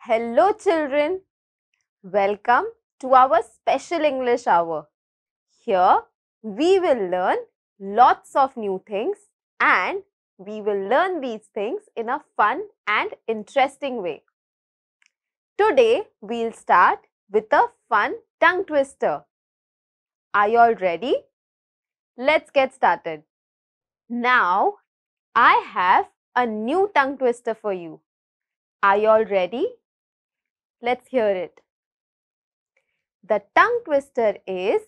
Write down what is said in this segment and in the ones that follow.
Hello children, welcome to our special English hour. Here we will learn lots of new things and we will learn these things in a fun and interesting way. Today we'll start with a fun tongue twister. Are you all ready? Let's get started. Now I have a new tongue twister for you. Are you all ready? Let's hear it. The tongue twister is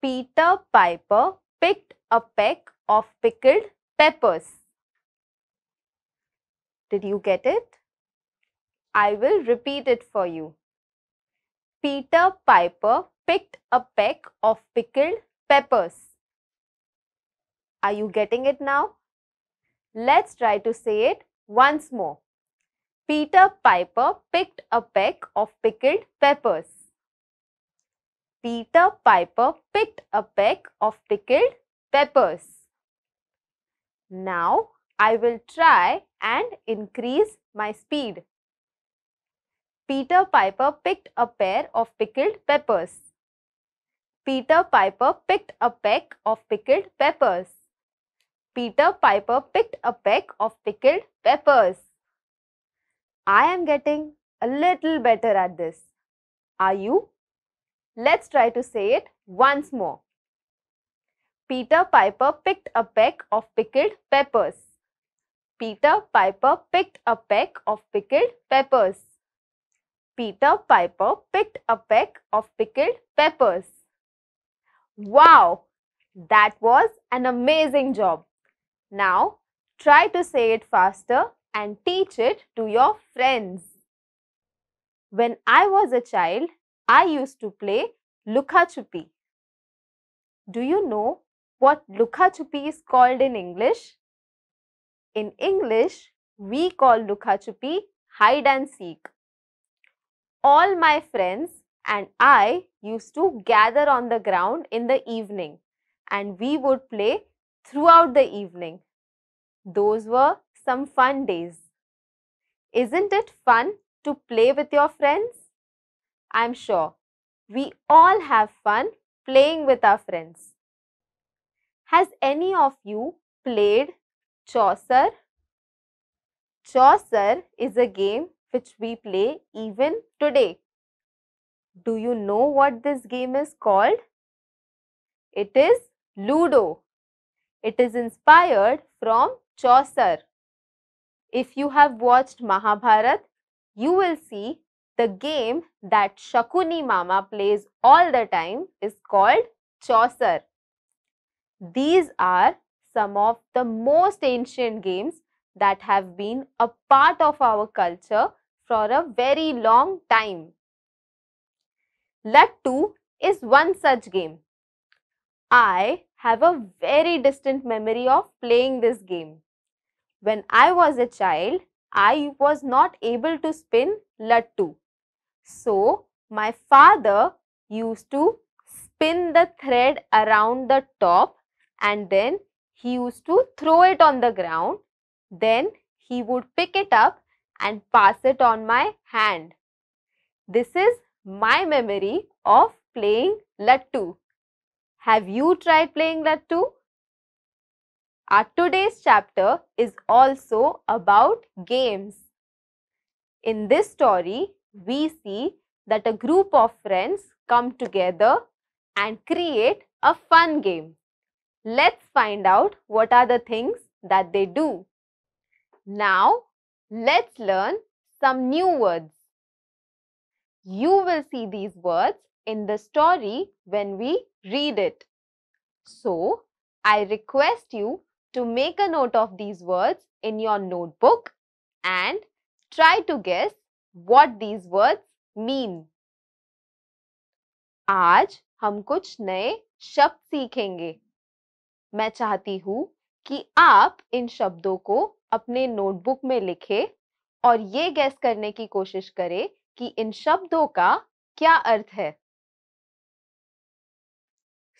Peter Piper picked a peck of pickled peppers. Did you get it? I will repeat it for you. Peter Piper picked a peck of pickled peppers. Are you getting it now? Let's try to say it once more. Peter Piper picked a peck of pickled peppers. Peter Piper picked a peck of pickled peppers. Now I will try and increase my speed. Peter Piper picked a pair of pickled peppers. Peter Piper picked a peck of pickled peppers. Peter Piper picked a peck of pickled peppers. I am getting a little better at this. Are you? Let's try to say it once more. Peter Piper picked a peck of pickled peppers. Peter Piper picked a peck of pickled peppers. Peter Piper picked a peck of pickled peppers. Wow! That was an amazing job. Now, try to say it faster and teach it to your friends. When I was a child, I used to play Lukha Chupi. Do you know what Lukha Chupi is called in English? In English, we call Lukha Chupi hide and seek. All my friends and I used to gather on the ground in the evening and we would play throughout the evening. Those were some fun days. Isn't it fun to play with your friends? I'm sure we all have fun playing with our friends. Has any of you played Chaucer? Chaucer is a game which we play even today. Do you know what this game is called? It is Ludo. It is inspired from Chaucer. If you have watched Mahabharat, you will see the game that Shakuni Mama plays all the time is called Chaucer. These are some of the most ancient games that have been a part of our culture for a very long time. Lattu is one such game. I have a very distant memory of playing this game. When I was a child, I was not able to spin lattu. So, my father used to spin the thread around the top and then he used to throw it on the ground. Then he would pick it up and pass it on my hand. This is my memory of playing lattu. Have you tried playing lattu? Our today's chapter is also about games. In this story, we see that a group of friends come together and create a fun game. Let's find out what are the things that they do. Now, let's learn some new words. You will see these words in the story when we read it. So, I request you to make a note of these words in your notebook and try to guess what these words mean. आज हम कुछ नए शब्द सीखेंगे. मैं चाहती हूँ कि आप इन शब्दों को अपने नोटबुक में लिखें और ये गैस करने की कोशिश करें कि इन शब्दों का क्या अर्थ है.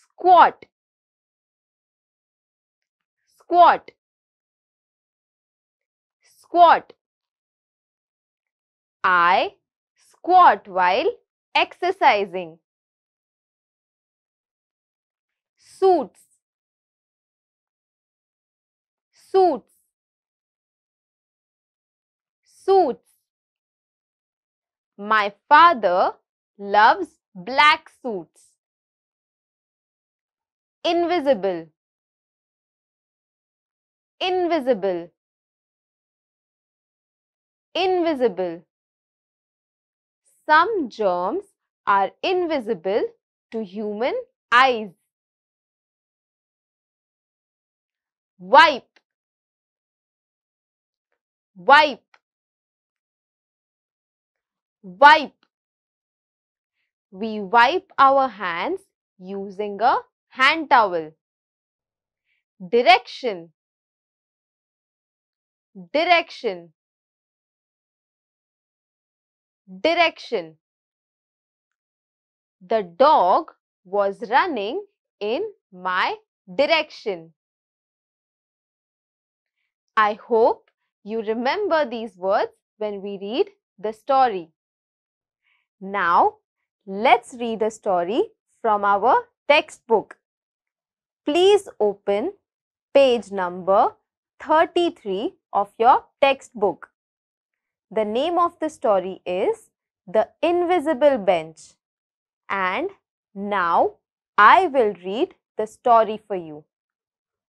Squat, squat, squat. I squat while exercising. Suits, suits, suits. My father loves black suits. Invisible, invisible, invisible. Some germs are invisible to human eyes. Wipe, wipe, wipe. We wipe our hands using a hand towel. Direction, direction, direction. The dog was running in my direction. I hope you remember these words when we read the story. Now, let's read a story from our textbook. Please open page number 33 of your textbook. The name of the story is The Invisible Bench. And now I will read the story for you.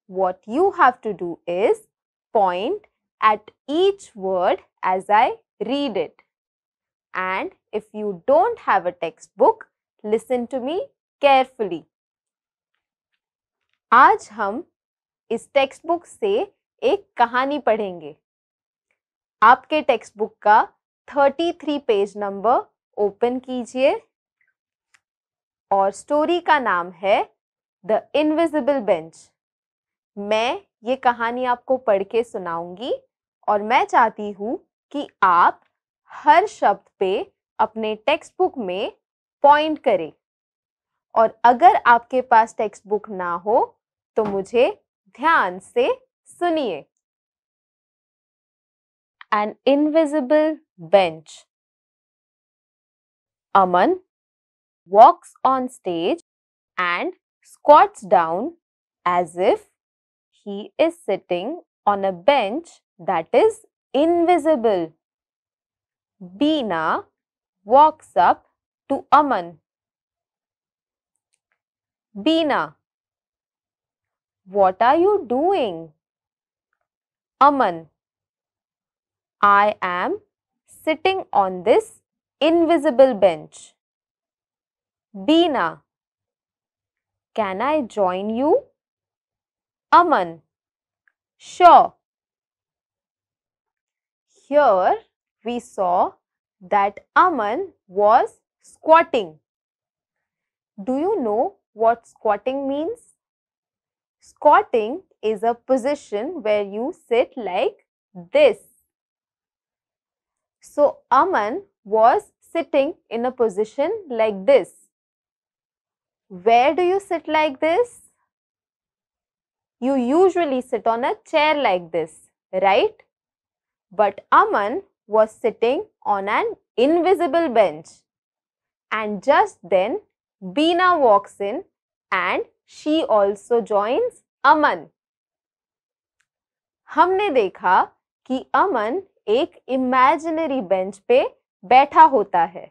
What you have to do is point at each word as I read it. And if you don't have a textbook, listen to me carefully. आज हम इस textbook से एक कहानी पढ़ेंगे. आपके textbook का 33 page number open कीजिए और स्टोरी का नाम है द इनविजिबल बेंच. मैं ये कहानी आपको पढ़ के सुनाऊंगी और मैं चाहती हूँ कि आप हर शब्द पे अपने टेक्स्ट बुक में पॉइंट करें. और अगर आपके पास टेक्स्ट बुक ना हो तो मुझे ध्यान से सुनिए. An invisible bench. Aman walks on stage and squats down as if he is sitting on a bench that is invisible. Beena walks up to Aman. Beena, what are you doing? Aman, I am sitting on this invisible bench. Beena, can I join you? Aman, sure. Here we saw that Aman was squatting. Do you know what squatting means? Squatting is a position where you sit like this. So Aman was sitting in a position like this. Where do you sit like this? You usually sit on a chair like this, right? But Aman was sitting on an invisible bench. And just then Beena walks in and she also joins Aman. हमने देखा कि अमन एक imaginary bench पे बैठा होता है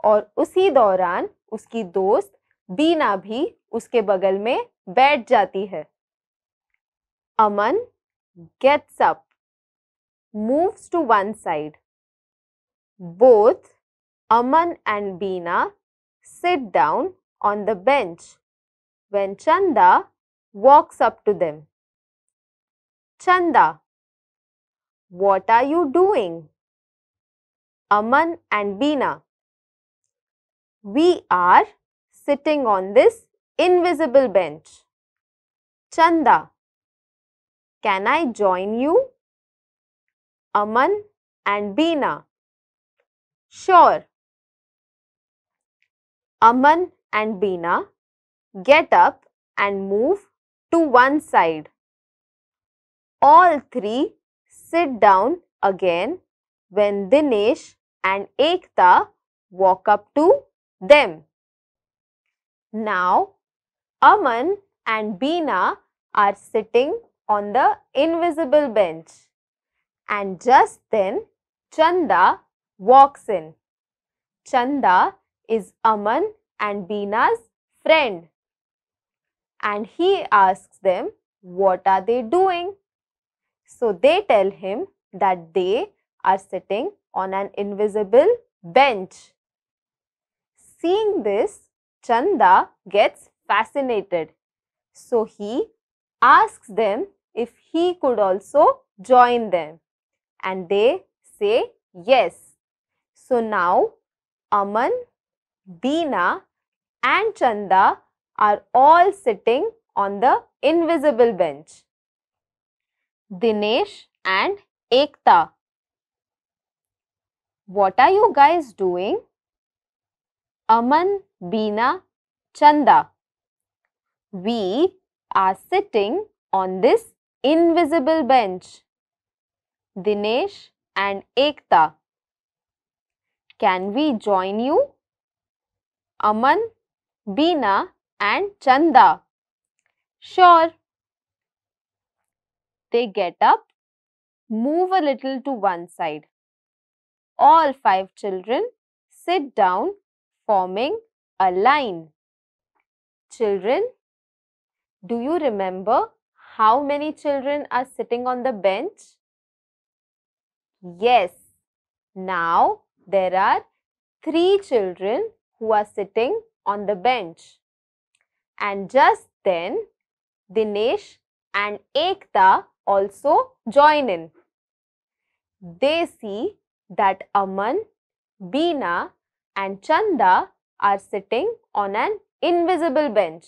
और उसी दौरान उसकी दोस्त बीना भी उसके बगल में बैठ जाती है। अमन gets up, moves to one side. Both Aman and Beena sit down on the bench when Chanda walks up to them. Chanda, what are you doing? Aman and Beena, we are sitting on this invisible bench. Chanda, can I join you? Aman and Beena, sure. Aman and Beena get up and move to one side. All three sit down again when Dinesh and Ekta walk up to them. Now, Aman and Beena are sitting on the invisible bench, and just then Chanda walks in. Chanda is Aman and Beena's friend, and he asks them what are they doing. So they tell him that they are sitting on an invisible bench. Seeing this, Chanda gets fascinated. So he asks them if he could also join them, and they say yes. So now Aman, Beena and Chanda are all sitting on the invisible bench. Dinesh and Ekta, what are you guys doing? Aman, Beena, Chanda, we are sitting on this invisible bench. Dinesh and Ekta, can we join you? Aman, Beena and Chanda, sure. They get up, move a little to one side. All 5 children sit down, forming a line. Children, do you remember how many children are sitting on the bench? Yes. Now there are 3 children who are sitting on the bench. And just then, Dinesh and Ekta also join in. They see that Aman, Beena and Chanda are sitting on an invisible bench.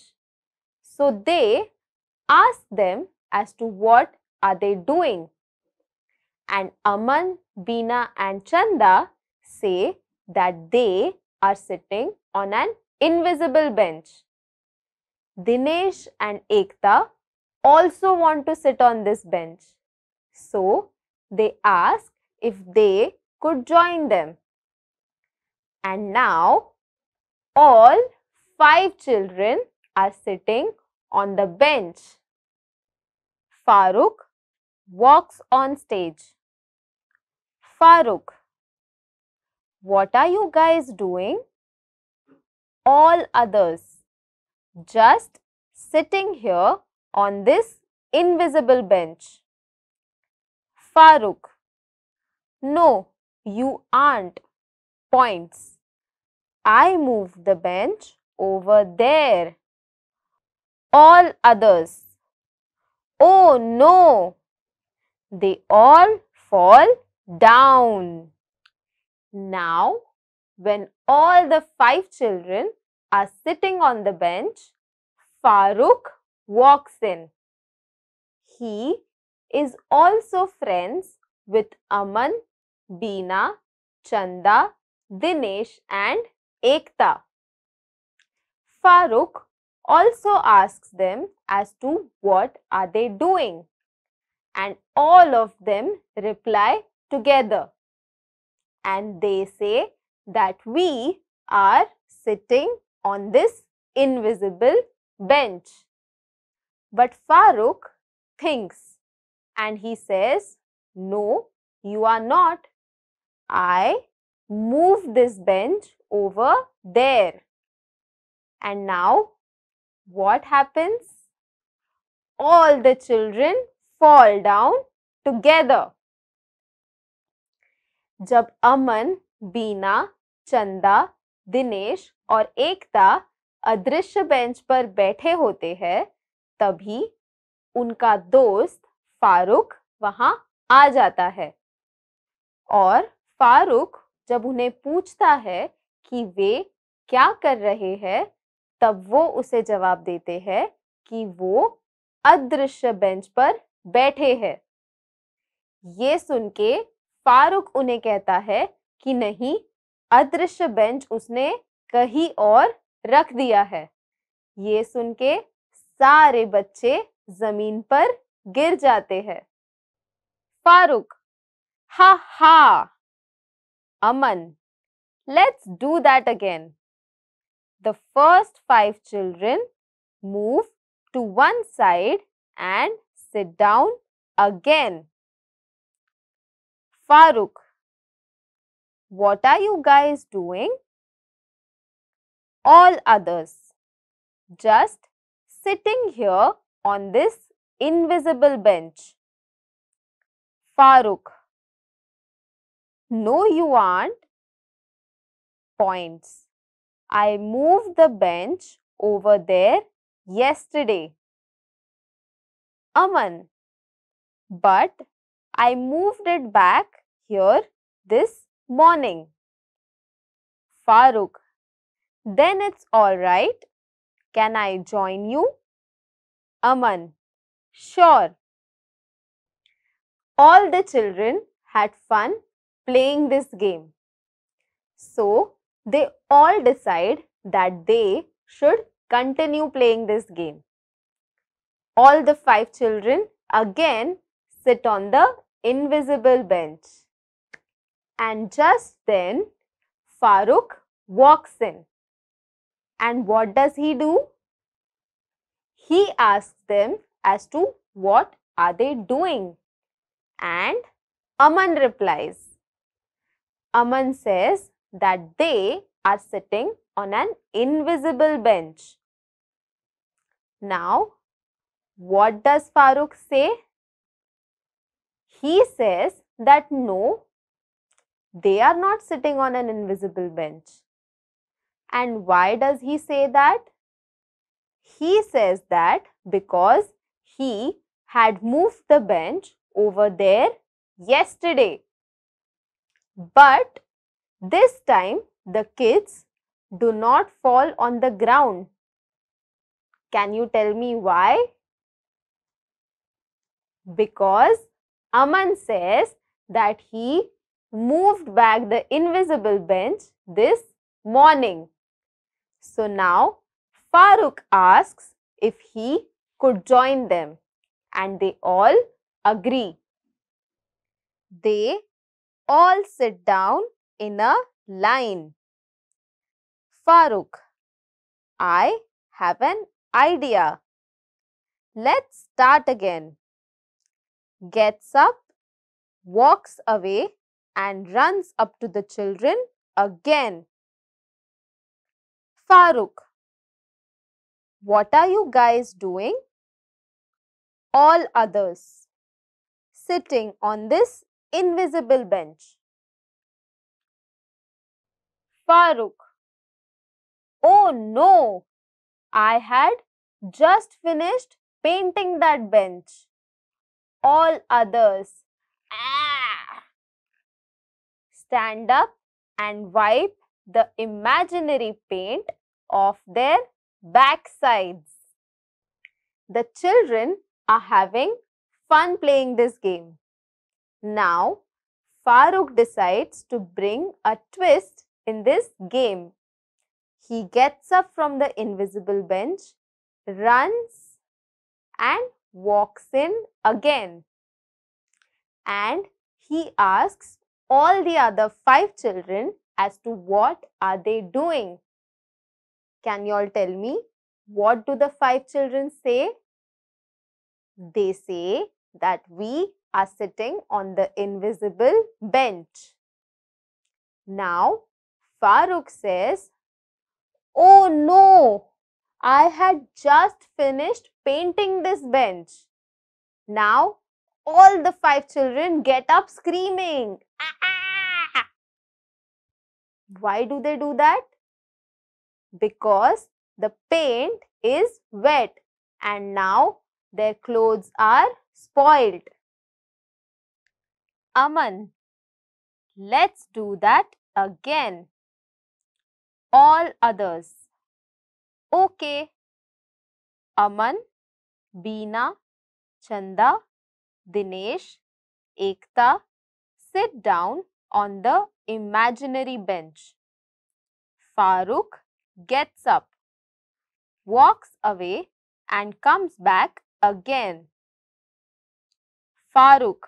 So they ask them as to what are they doing. And Aman, Beena and Chanda say that they are sitting on an invisible bench. Dinesh and Ekta also want to sit on this bench. So they ask if they could join them. And now all 5 children are sitting on the bench. Farooq walks on stage. Farooq, what are you guys doing? All others, just sitting here on this invisible bench. Farooq, no, you aren't. Points. I moved the bench over there. All others, oh no! They all fall down. Now, when all the 5 children are sitting on the bench, Farooq walks in. He is also friends with Aman, Beena, Chanda, Dinesh and Ekta. Farooq also asks them as to what are they doing, and all of them reply together, and they say that we are sitting on this invisible bench. But Farooq thinks and he says, no, you are not. I moved this bench over there. And now what happens? All the children fall down together. जब अमन, बीना, चंदा, दिनेश और एकता अदृश्य bench पर बैठे होते हैं, तभी उनका दोस्त फारूक वहां आ जाता है। और फारूक जब उन्हें पूछता है कि वे क्या कर रहे हैं, तब वो उसे जवाब देते हैं कि वो अदृश्य बेंच पर बैठे हैं। ये सुन के फारूक उन्हें कहता है कि नहीं, अदृश्य बेंच उसने कहीं और रख दिया है। ये सुन के सारे बच्चे जमीन पर गिर जाते हैं। फारूक, हा हा। अमन, let's do that again. The first 5 children move to one side and sit down again. Farooq, what are you guys doing? All others, just sitting here on this invisible bench. Farooq, no you aren't. Points. I moved the bench over there yesterday. Aman, but I moved it back here this morning. Farooq, then it's alright. Can I join you? Aman, sure. All the children had fun playing this game. So they all decide that they should continue playing this game. All the 5 children again sit on the invisible bench. And just then, Farooq walks in. And what does he do? He asks them as to what are they doing. And Aman replies. Aman says that they are sitting on an invisible bench. Now, what does Farooq say? He says that no, they are not sitting on an invisible bench. And why does he say that? He says that because he had moved the bench over there yesterday. But this time the kids do not fall on the ground. Can you tell me why? Because Aman says that he moved back the invisible bench this morning. So now Farooq asks if he could join them, and they all agree. They all sit down in a line. Farooq, I have an idea. Let's start again. Gets up, walks away and runs up to the children again. Farooq, what are you guys doing? All others, sitting on this invisible bench. Farooq, oh no, I had just finished painting that bench. All others, stand up and wipe the imaginary paint off their backsides. The children are having fun playing this game. Now, Farooq decides to bring a twist in this game. He gets up from the invisible bench, runs and walks in again. And he asks all the other 5 children as to what are they doing. Can you all tell me, what do the 5 children say? They say that we are sitting on the invisible bench. Now, Farooq says, Oh no! I had just finished painting this bench. Now all the 5 children get up screaming. Ah! Why do they do that? Because the paint is wet and now their clothes are spoiled. Aman, let's do that again. All others. Okay. Aman, Beena, Chanda, Dinesh, Ekta sit down on the imaginary bench. Farooq gets up, walks away and comes back again. Farooq,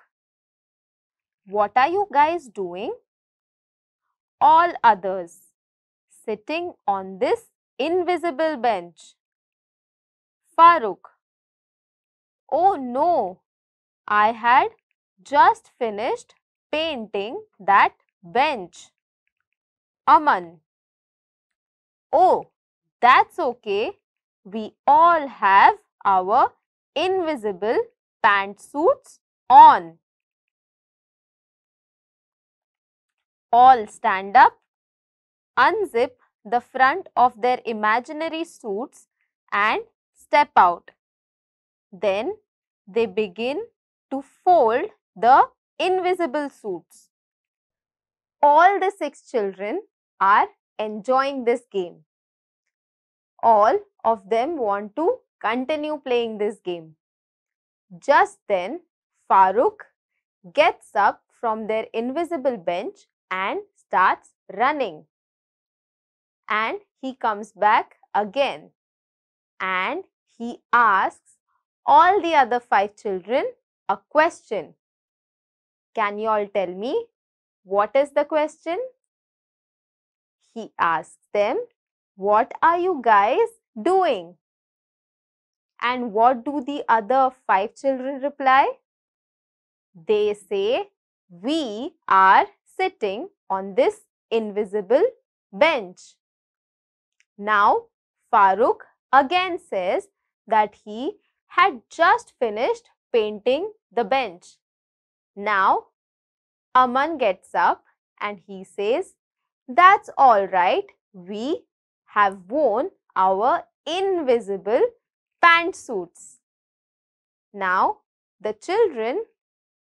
what are you guys doing? All others, sitting on this invisible bench. Farooq, oh no, I had just finished painting that bench. Aman, oh, that's okay. We all have our invisible pantsuits on. All stand up, unzip the front of their imaginary suits and step out. Then they begin to fold the invisible suits. All the 6 children are enjoying this game. All of them want to continue playing this game. Just then, Farooq gets up from their invisible bench and starts running. And he comes back again and he asks all the other 5 children a question. Can you all tell me what is the question? He asks them, what are you guys doing? And what do the other 5 children reply? They say, we are sitting on this invisible bench. Now, Farooq again says that he had just finished painting the bench. Now, Aman gets up and he says, that's all right, we have worn our invisible pantsuits. Now, the children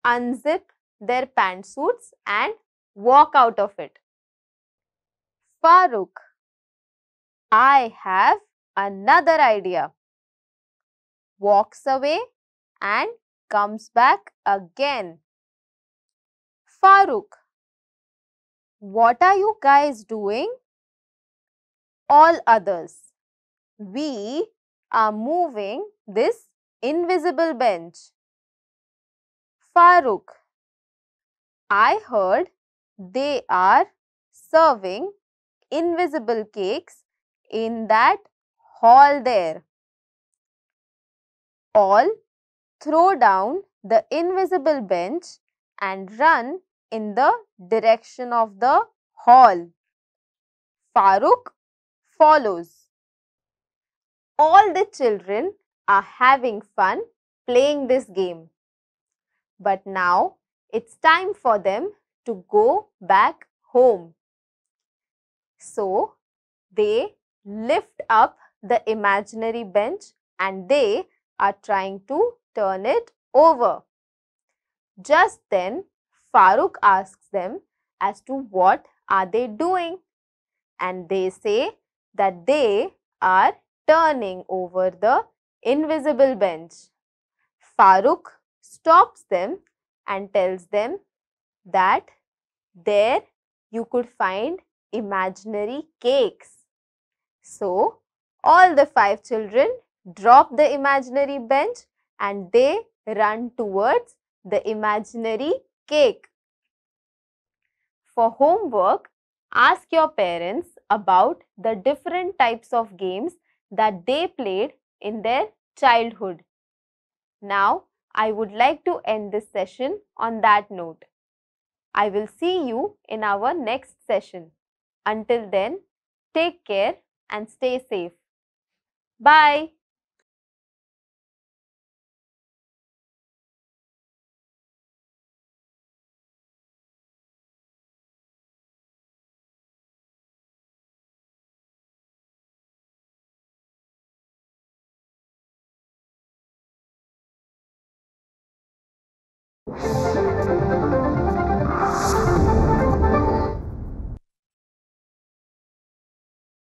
unzip their pantsuits and walk out of it. Farooq, I have another idea. Walks away and comes back again. Farooq, what are you guys doing? All others, we are moving this invisible bench. Farooq, I heard they are serving invisible cakes in that hall there. All throw down the invisible bench and run in the direction of the hall. Farooq follows. All the children are having fun playing this game. But now it's time for them to go back home. So they lift up the imaginary bench and they are trying to turn it over. Just then, Farooq asks them as to what are they doing, and they say that they are turning over the invisible bench. Farooq stops them and tells them that there you could find imaginary cakes. So, all the 5 children drop the imaginary bench and they run towards the imaginary cake. For homework, ask your parents about the different types of games that they played in their childhood. Now, I would like to end this session on that note. I will see you in our next session. Until then, take care. and stay safe. Bye.